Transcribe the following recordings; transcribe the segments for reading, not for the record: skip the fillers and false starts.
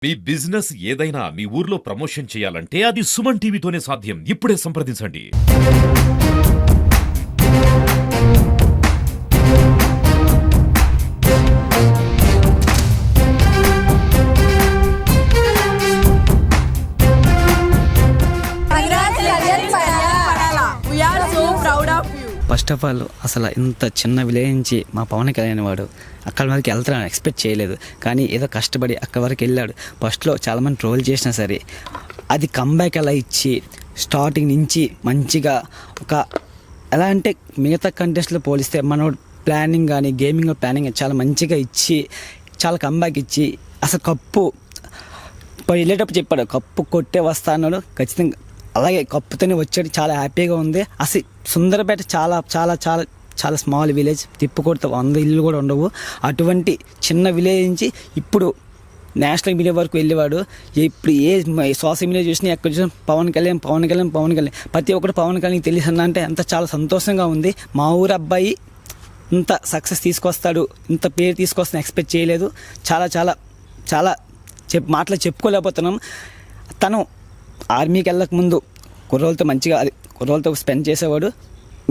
మీ business ఏదైనా మీ ఊర్లో promotion చేయాలంటే అది సుమన్ టీవీతోనే సాధ్యం. ఇప్పుడే సంప్రదించండి. ఫస్ట్ ఆఫ్ ఆల్ అసలు ఇంత చిన్న విలేజ్ నుంచి మా పవన్ కళ్యాణ్ వాడు అక్కడ వరకు వెళ్తాడని ఎక్స్పెక్ట్ చేయలేదు. కానీ ఏదో కష్టపడి అక్కడి వరకు వెళ్ళాడు. ఫస్ట్లో చాలామంది ట్రోల్ చేసినా సరే అది కంబ్యాక్ ఎలా ఇచ్చి స్టార్టింగ్ నుంచి మంచిగా ఒక ఎలా అంటే మిగతా కంటెస్ట్లో పోలిస్తే మన ప్లానింగ్ కానీ గేమింగ్ ప్లానింగ్ చాలా మంచిగా ఇచ్చి చాలా కంబ్యాక్ ఇచ్చి అసలు కప్పు వెళ్ళేటప్పుడు చెప్పాడు కప్పు కొట్టే వస్తా అన్నాడు. ఖచ్చితంగా అలాగే కప్పుతోనే వచ్చాడు. చాలా హ్యాపీగా ఉంది. అసలు సుందరపేట చాలా చాలా చాలా చాలా స్మాల్ విలేజ్. తిప్పు కొడితే 100 ఇల్లు కూడా ఉండవు. అటువంటి చిన్న విలేజ్ నుంచి ఇప్పుడు నేషనల్ మీడియా వరకు వెళ్ళేవాడు. ఇప్పుడు ఏ సోషల్ మీడియా చూసినా ఎక్కడ చూసినా పవన్ కళ్యాణ్ పవన్ కళ్యాణ్ పవన్ కళ్యాణ్ ప్రతి ఒక్కటి పవన్ కళ్యాణ్ తెలుసు అంటే అంత చాలా సంతోషంగా ఉంది. మా ఊరు అబ్బాయి ఇంత సక్సెస్ తీసుకొస్తాడు, ఇంత పేరు తీసుకొస్తాను ఎక్స్పెక్ట్ చేయలేదు. చాలా చాలా చాలా మాటలు చెప్పుకోలేకపోతున్నాం. తను ఆర్మీకి వెళ్ళక ముందు కుర్రోళ్ళతో మంచిగా కుర్రోళ్ళతో స్పెండ్ చేసేవాడు.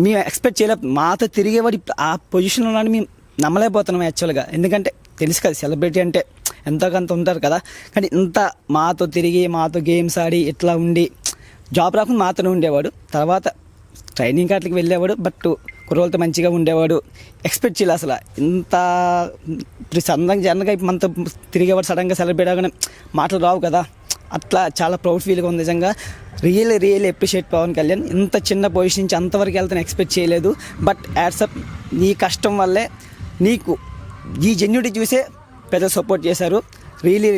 మేము ఎక్స్పెక్ట్ చేయలేదు. మాతో తిరిగేవాడు ఇప్పుడు ఆ పొజిషన్లో ఉన్నాడు. మేము నమ్మలేకపోతున్నాం యాక్చువల్గా. ఎందుకంటే తెలుసు కదా సెలబ్రిటీ అంటే ఎంతో కొంత ఉంటారు కదా. కానీ ఇంత మాతో తిరిగి మాతో గేమ్స్ ఆడి ఇట్లా ఉండి జాబ్ రాకుండా మాతోనే ఉండేవాడు. తర్వాత ట్రైనింగ్ కార్డులకి వెళ్ళేవాడు. బట్ కుర్రోళ్ళతో మంచిగా ఉండేవాడు. ఎక్స్పెక్ట్ చేయలేదు అసలు ఇంత ఇప్పుడు జనరల్గా ఇప్పుడు మనతో తిరిగేవాడు. సడన్గా సెలబ్రిటీ అవగానే మాటలు రావు కదా. అట్లా చాలా ప్రౌడ్ ఫీల్గా ఉంది నిజంగా. Really appreciate Pawan Kalyan. ఇంత చిన్న పొజిషన్ నుంచి అంతవరకు వెళ్తాను ఎక్స్పెక్ట్ చేయలేదు. బట్ యాడ్సప్ నీ కష్టం వల్లే నీకు ఈ జెన్యూటీ చూసే పెద్దలు సపోర్ట్ చేశారు. రియల్లీ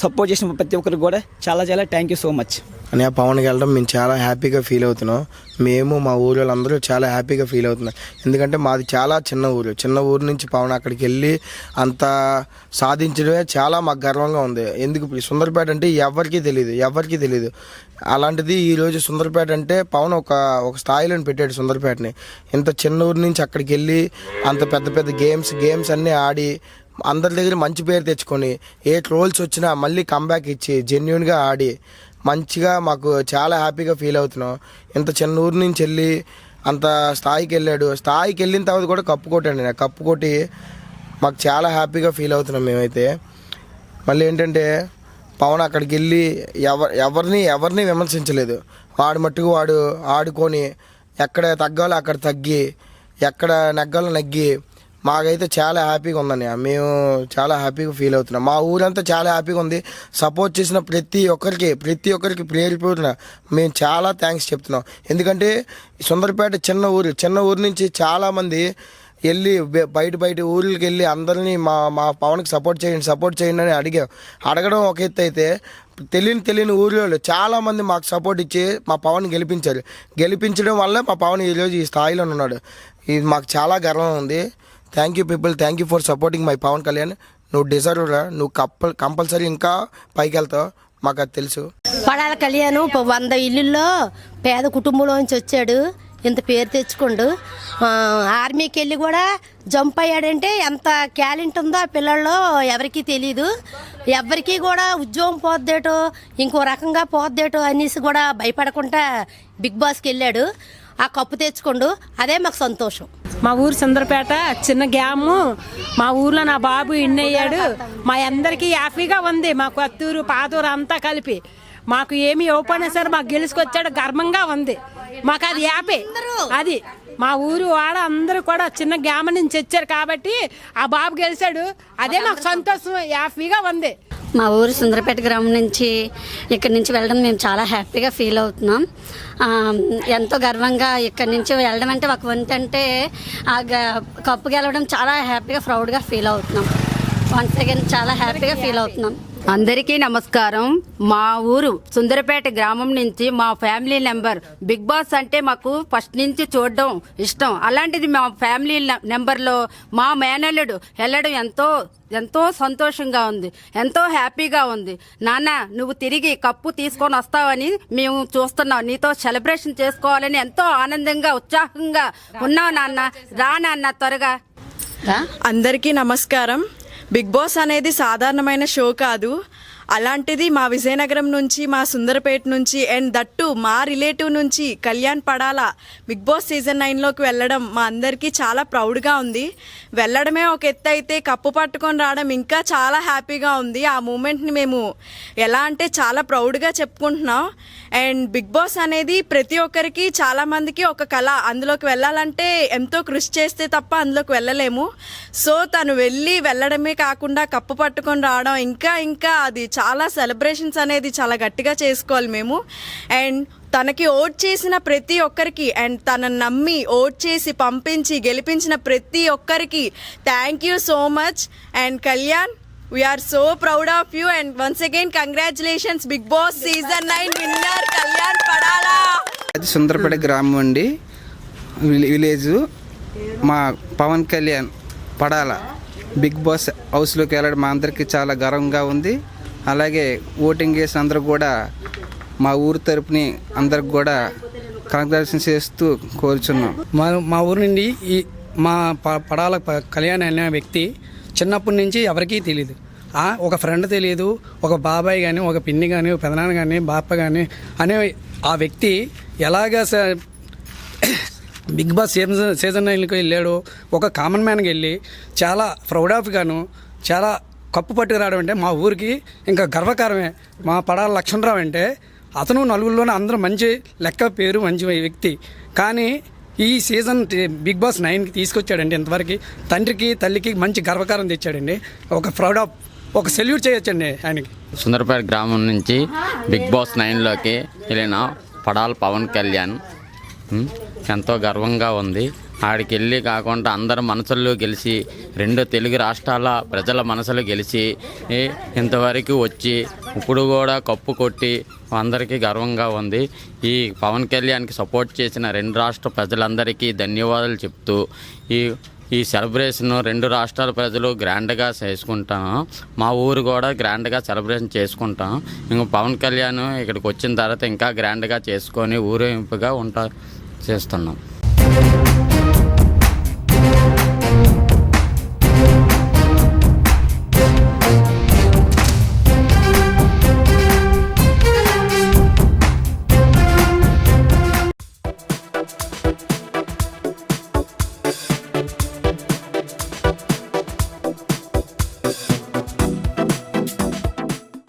సపోర్ట్ చేసిన ప్రతి ఒక్కరికి కూడా చాలా చాలా థ్యాంక్ యూ సో మచ్. అని ఆ పవన్కి వెళ్ళడం మేము చాలా హ్యాపీగా ఫీల్ అవుతున్నాం. మేము మా ఊరు వాళ్ళందరూ చాలా హ్యాపీగా ఫీల్ అవుతున్నాం. ఎందుకంటే మాది చాలా చిన్న ఊరు నుంచి పవన్ అక్కడికి వెళ్ళి అంత సాధించడమే చాలా మాకు గర్వంగా ఉంది. ఎందుకు సుందరపేట అంటే ఎవరికీ తెలియదు. అలాంటిది ఈరోజు సుందరపేట అంటే పవన్ ఒక స్థాయిలో పెట్టాడు సుందరపేటని. ఇంత చిన్న ఊరు నుంచి అక్కడికి వెళ్ళి అంత పెద్ద గేమ్స్ అన్నీ ఆడి అందరి దగ్గర మంచి పేరు తెచ్చుకొని ఏ ట్రోల్స్ వచ్చినా మళ్ళీ కంబ్యాక్ ఇచ్చి జెన్యున్గా ఆడి మంచిగా మాకు చాలా హ్యాపీగా ఫీల్ అవుతున్నాం. ఇంత చిన్న ఊరు నుంచి వెళ్ళి అంత స్థాయికి వెళ్ళాడు. స్థాయికి వెళ్ళిన తర్వాత కూడా కప్పు కొట్టాడు. కప్పు కొట్టి మాకు చాలా హ్యాపీగా ఫీల్ అవుతున్నాం మేమైతే. మళ్ళీ ఏంటంటే పవన్ అక్కడికి వెళ్ళి ఎవరిని విమర్శించలేదు. వాడు మట్టుకు వాడు ఆడుకొని ఎక్కడ తగ్గాలో అక్కడ తగ్గి ఎక్కడ నెగ్గాలో నెగ్గి మాకైతే చాలా హ్యాపీగా ఉందని మేము చాలా హ్యాపీగా ఫీల్ అవుతున్నాం. మా ఊరంతా చాలా హ్యాపీగా ఉంది. సపోర్ట్ చేసిన ప్రతి ఒక్కరికి ప్రేరిపోతున్నా మేము చాలా థ్యాంక్స్ చెప్తున్నాం. ఎందుకంటే సుందరపేట చిన్న ఊరు నుంచి చాలామంది వెళ్ళి బయట ఊళ్ళకి వెళ్ళి అందరినీ మా పవన్కి సపోర్ట్ చేయండి అని అడగడం ఒక ఎత్తు అయితే తెలియని ఊళ్ళో చాలామంది మాకు సపోర్ట్ ఇచ్చి మా పవన్ గెలిపించడం వల్ల మా పవన్ ఈరోజు ఈ స్థాయిలో ఉన్నాడు. ఇది మాకు చాలా గర్వం ఉంది. Thank you people, thank you for supporting my Pawan Kalyan. నువ్వు డిజర్వ్ రా. నువ్వు కంపల్సరీ ఇంకా పైకి వెళ్తావు, మాకు అది తెలుసు. పడాల కళ్యాణ్ 100 ఇల్లుల్లో పేద కుటుంబంలోంచి వచ్చాడు. ఇంత పేరు తెచ్చుకోండు. ఆర్మీకి వెళ్ళి కూడా జంప్ అయ్యాడంటే ఎంత టాలెంట్ ఉందో ఆ పిల్లల్లో ఎవరికీ తెలీదు. ఎవరికి కూడా ఉద్యోగం పోద్దేటో ఇంకో రకంగా పోద్దేటో అనేసి కూడా భయపడకుండా బిగ్ బాస్కి వెళ్ళాడు. ఆ కప్పు తెచ్చుకోండు. అదే మాకు సంతోషం. మా ఊరు సుందరపేట చిన్న గ్యాము. మా ఊర్లో నా బాబు ఇన్నయ్యాడు. మా అందరికీ హ్యాపీగా ఉంది. మా కొత్తూరు పాతూరు అంతా కలిపి మాకు ఏమి ఇవ్వకపోయినా సరే మాకు గెలుచుకొచ్చాడు. గర్వంగా ఉంది మాకు. అది హ్యాపీ. అది మా ఊరు వాడ అందరూ కూడా చిన్న గ్యామ నుంచి వచ్చారు కాబట్టి ఆ బాబు గెలిచాడు. అదే మాకు సంతోషం, హ్యాపీగా ఉంది. మా ఊరు సుందరపేట గ్రామం నుంచి ఇక్కడి నుంచి వెళ్ళడం మేము చాలా హ్యాపీగా ఫీల్ అవుతున్నాం. ఎంతో గర్వంగా ఇక్కడి నుంచి వెళ్ళడం అంటే ఒక వంతు అంటే ఆ కప్పు గెలవడం చాలా హ్యాపీగా ప్రౌడ్గా ఫీల్ అవుతున్నాం. వన్స్ అగైన్ చాలా హ్యాపీగా ఫీల్ అవుతున్నాం. అందరికీ నమస్కారం. మా ఊరు సుందరపేట గ్రామం నుంచి మా ఫ్యామిలీ నెంబర్ బిగ్ బాస్ అంటే మాకు ఫస్ట్ నుంచి చూడడం ఇష్టం. అలాంటిది మా ఫ్యామిలీ నెంబర్లో మా మేనల్లుడు వెళ్ళడం ఎంతో సంతోషంగా ఉంది, ఎంతో హ్యాపీగా ఉంది. నాన్న నువ్వు తిరిగి కప్పు తీసుకొని వస్తావని మేము చూస్తున్నాం. నీతో సెలబ్రేషన్ చేసుకోవాలని ఎంతో ఆనందంగా ఉత్సాహంగా ఉన్నావు నాన్న. రా నాన్న త్వరగా. అందరికీ నమస్కారం. బిగ్ బాస్ అనేది సాధారణమైన షో కాదు. అలాంటిది మా విజయనగరం నుంచి, మా సుందరపేట నుంచి అండ్ దట్టు మా రిలేటివ్ నుంచి Kalyan Padala Bigg Boss season 9లోకి వెళ్ళడం మా అందరికీ చాలా ప్రౌడ్గా ఉంది. వెళ్ళడమే ఒక ఎత్తు అయితే కప్పు పట్టుకొని రావడం ఇంకా చాలా హ్యాపీగా ఉంది. ఆ మూమెంట్ని మేము ఎలా అంటే చాలా ప్రౌడ్గా చెప్పుకుంటున్నాం. అండ్ బిగ్ బాస్ అనేది ప్రతి ఒక్కరికి, చాలామందికి ఒక కళ. అందులోకి వెళ్ళాలంటే ఎంతో కృషి చేస్తే తప్ప అందులోకి వెళ్ళలేము. సో తను వెళ్ళడమే కాకుండా కప్పు పట్టుకొని రావడం ఇంకా అది చాలా సెలబ్రేషన్స్ అనేది చాలా గట్టిగా చేసుకోవాలి మేము. అండ్ తనకి ఓట్ చేసిన ప్రతి ఒక్కరికి అండ్ తనని నమ్మి ఓట్ చేసి పంపించి గెలిపించిన ప్రతి ఒక్కరికి thank you so much. And Kalyan, we are so proud of you and once again congratulations Big Boss season 9 winner Kalyan Padala. అది సుందరపేట గ్రామం అండి, విలేజ్. మా పవన్ కళ్యాణ్ పడాల బిగ్ బాస్ హౌస్లోకి వెళ్ళడం మా అందరికీ చాలా గర్వంగా ఉంది. అలాగే ఓటింగ్ చేసిన అందరూ కూడా మా ఊరు తరపుని అందరికి కూడా కంగ్రాచులేషన్ చేస్తూ కోరుచున్నాం. మా ఊరు నుండి మా పడాల కళ్యాణ్ అనే వ్యక్తి చిన్నప్పటి నుంచి ఎవరికీ తెలియదు. ఒక ఫ్రెండ్ తెలియదు, ఒక బాబాయ్ కానీ, ఒక పిన్ని కానీ, ఒక పెదనాన్న కానీ, బాప కానీ అనే ఆ వ్యక్తి ఎలాగా బిగ్ బాస్ సీజన్ 9కి వెళ్ళాడు. ఒక కామన్ మ్యాన్కి వెళ్ళి చాలా ప్రౌడ్ ఆఫ్ గాను చాలా కప్పు పట్టుకురావడం అంటే మా ఊరికి ఇంకా గర్వకారమే. మా పడాల లక్ష్మణరావు అంటే అతను నలుగురిలోనే అందరూ మంచి లెక్క పేరు మంచి వ్యక్తి. కానీ ఈ సీజన్ బిగ్ బాస్ 9కి తీసుకొచ్చాడండి. ఇంతవరకు తండ్రికి తల్లికి మంచి గర్వకారం తెచ్చాడండి. ఒక ప్రౌడ్ ఆఫ్, ఒక సెల్యూట్ చేయొచ్చండి ఆయనకి. సుందరపేట గ్రామం నుంచి బిగ్ బాస్ 9లోకి వెళ్ళిన పడాల పవన్ కళ్యాణ్ ఎంతో గర్వంగా ఉంది. ఆడికి వెళ్ళి కాకుండా అందరి మనసుల్లో గెలిచి 2 తెలుగు రాష్ట్రాల ప్రజల మనసులు గెలిచి ఇంతవరకు వచ్చి ఇప్పుడు కూడా కప్పు కొట్టి అందరికీ గర్వంగా ఉంది. ఈ పవన్ కళ్యాణ్కి సపోర్ట్ చేసిన 2 రాష్ట్ర ప్రజలందరికీ ధన్యవాదాలు చెప్తూ ఈ సెలబ్రేషన్ 2 రాష్ట్రాల ప్రజలు గ్రాండ్గా చేసుకుంటాను. మా ఊరు కూడా గ్రాండ్గా సెలబ్రేషన్ చేసుకుంటాం. ఇంకా పవన్ కళ్యాణ్ ఇక్కడికి వచ్చిన తర్వాత ఇంకా గ్రాండ్గా చేసుకొని ఊరేగింపుగా చేస్తున్నాం.